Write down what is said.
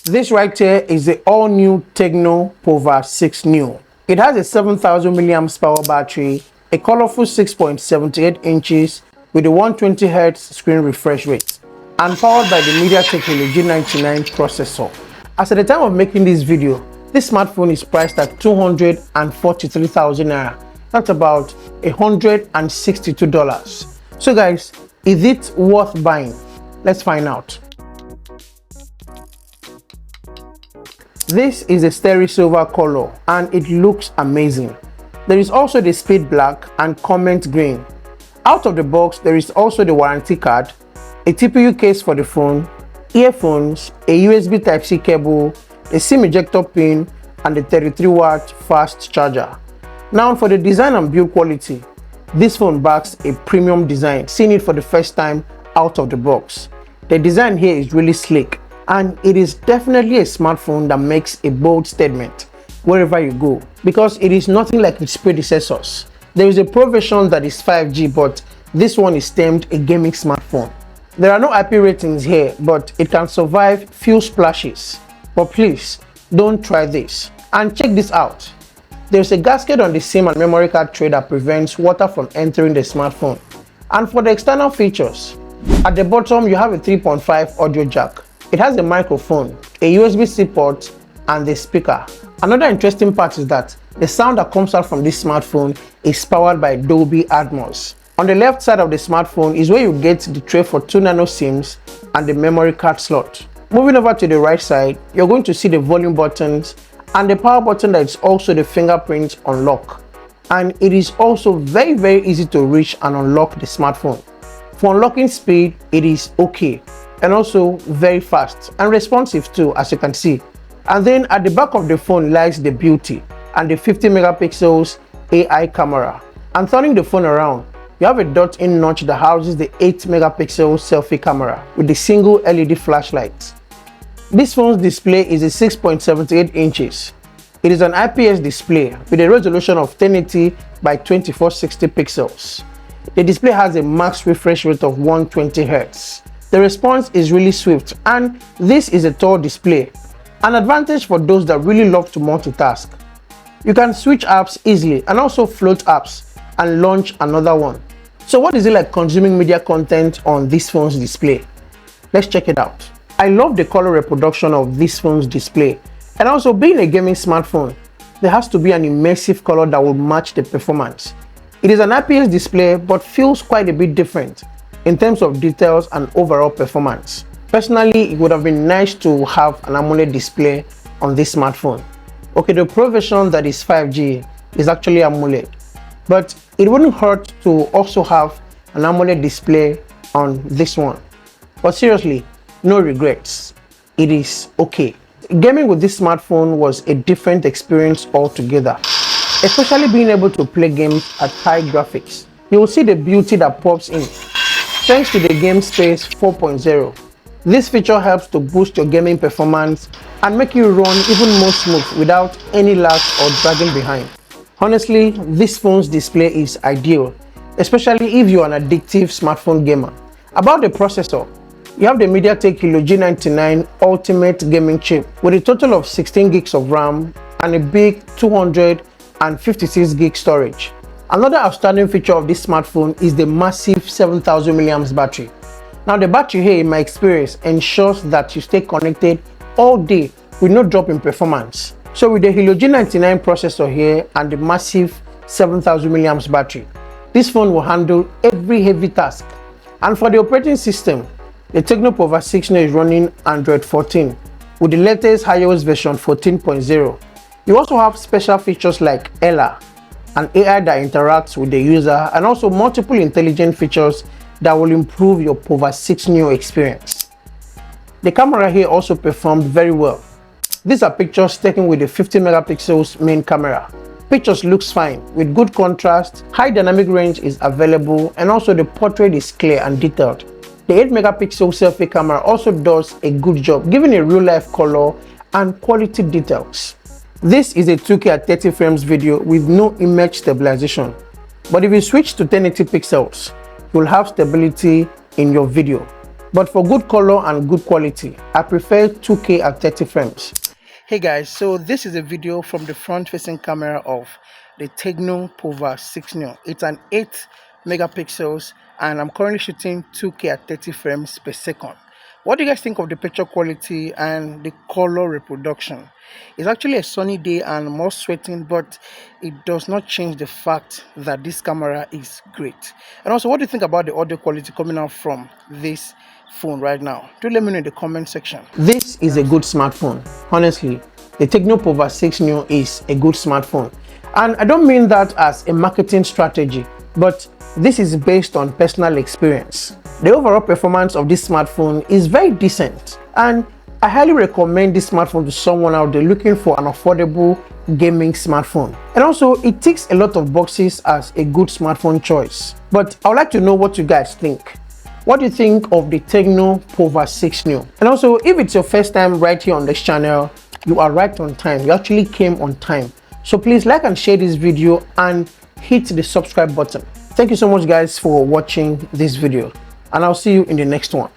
This right here is the all-new Tecno Pova 6 Neo. It has a 7000 milliamps power battery, a colorful 6.78 inches with a 120Hz screen refresh rate, and powered by the MediaTek Helio G99 processor. As at the time of making this video, this smartphone is priced at 243,000 naira. That's about $162. So guys, is it worth buying? Let's find out. This is a stereo silver color and it looks amazing. There is also the speed black and comment green. Out of the box, there is also the warranty card, a TPU case for the phone, earphones, a USB Type-C cable, a SIM ejector pin, and a 33-watt fast charger. Now for the design and build quality, this phone backs a premium design, seeing it for the first time out of the box. The design here is really sleek, and it is definitely a smartphone that makes a bold statement wherever you go, because it is nothing like its predecessors. There is a Pro version that is 5G, but this one is termed a gaming smartphone. There are no IP ratings here, but it can survive few splashes. But please, don't try this. And check this out. There's a gasket on the SIM and memory card tray that prevents water from entering the smartphone. And for the external features, at the bottom you have a 3.5 audio jack. It has a microphone, a USB-C port, and the speaker. Another interesting part is that the sound that comes out from this smartphone is powered by Dolby Atmos. On the left side of the smartphone is where you get the tray for 2 nano SIMs and the memory card slot. Moving over to the right side, you're going to see the volume buttons and the power button that is also the fingerprint unlock. And it is also very easy to reach and unlock the smartphone. For unlocking speed, it is okay, and also very fast and responsive too, as you can see. And then at the back of the phone lies the beauty and the 50 megapixels AI camera. And turning the phone around, you have a dot-in notch that houses the 8 megapixel selfie camera with the single LED flashlight. This phone's display is a 6.78 inches. It is an IPS display with a resolution of 1080 by 2460 pixels. The display has a max refresh rate of 120 Hz. The response is really swift, and this is a tall display, an advantage for those that really love to multitask. You can switch apps easily and also float apps and launch another one. So what is it like consuming media content on this phone's display? Let's check it out. I love the color reproduction of this phone's display, and also being a gaming smartphone, there has to be an immersive color that will match the performance. It is an IPS display but feels quite a bit different in terms of details and overall performance. Personally, it would have been nice to have an AMOLED display on this smartphone. Okay, the Pro version that is 5G is actually AMOLED, but it wouldn't hurt to also have an AMOLED display on this one. But seriously, no regrets. It is okay. Gaming with this smartphone was a different experience altogether, especially being able to play games at high graphics. You will see the beauty that pops in thanks to the Game Space 4.0. This feature helps to boost your gaming performance and make you run even more smooth without any lag or dragging behind. Honestly, this phone's display is ideal, especially if you're an addictive smartphone gamer. About the processor, you have the MediaTek Helio G99 Ultimate Gaming Chip with a total of 16 gigs of RAM and a big 256 gig storage. Another outstanding feature of this smartphone is the massive 7000 milliamps battery. Now the battery here, in my experience, ensures that you stay connected all day with no drop in performance. So with the Helio G99 processor here and the massive 7000 milliamps battery, this phone will handle every heavy task. And for the operating system, the Tecno Pova 6 Neo is running Android 14 with the latest iOS version 14.0. You also have special features like Ella, an AI that interacts with the user, and also multiple intelligent features that will improve your Pova 6 Neo experience. The camera here also performed very well. These are pictures taken with the 50 megapixels main camera. Pictures looks fine with good contrast, high dynamic range is available, and also the portrait is clear and detailed. The 8 megapixel selfie camera also does a good job giving a real life color and quality details. This is a 2K at 30 frames video with no image stabilization, but if you switch to 1080 pixels, you'll have stability in your video. but for good color and good quality, I prefer 2K at 30 frames. Hey guys, so this is a video from the front-facing camera of the Tecno Pova 6 Neo. It's an 8 megapixels and I'm currently shooting 2K at 30 frames per second. What do you guys think of the picture quality and the color reproduction? It's actually a sunny day and more sweating, but it does not change the fact that this camera is great. And also, what do you think about the audio quality coming out from this phone right now? Do let me know in the comment section. This is a good smartphone. Honestly, the Tecno Pova 6 Neo is a good smartphone. And I don't mean that as a marketing strategy, but this is based on personal experience. The overall performance of this smartphone is very decent, and I highly recommend this smartphone to someone out there looking for an affordable gaming smartphone. And also, it ticks a lot of boxes as a good smartphone choice. But I would like to know what you guys think. What do you think of the Tecno Pova 6 Neo? And also, if it's your first time right here on this channel, you are right on time. You actually came on time. So please like and share this video and hit the subscribe button. Thank you so much guys for watching this video, and I'll see you in the next one.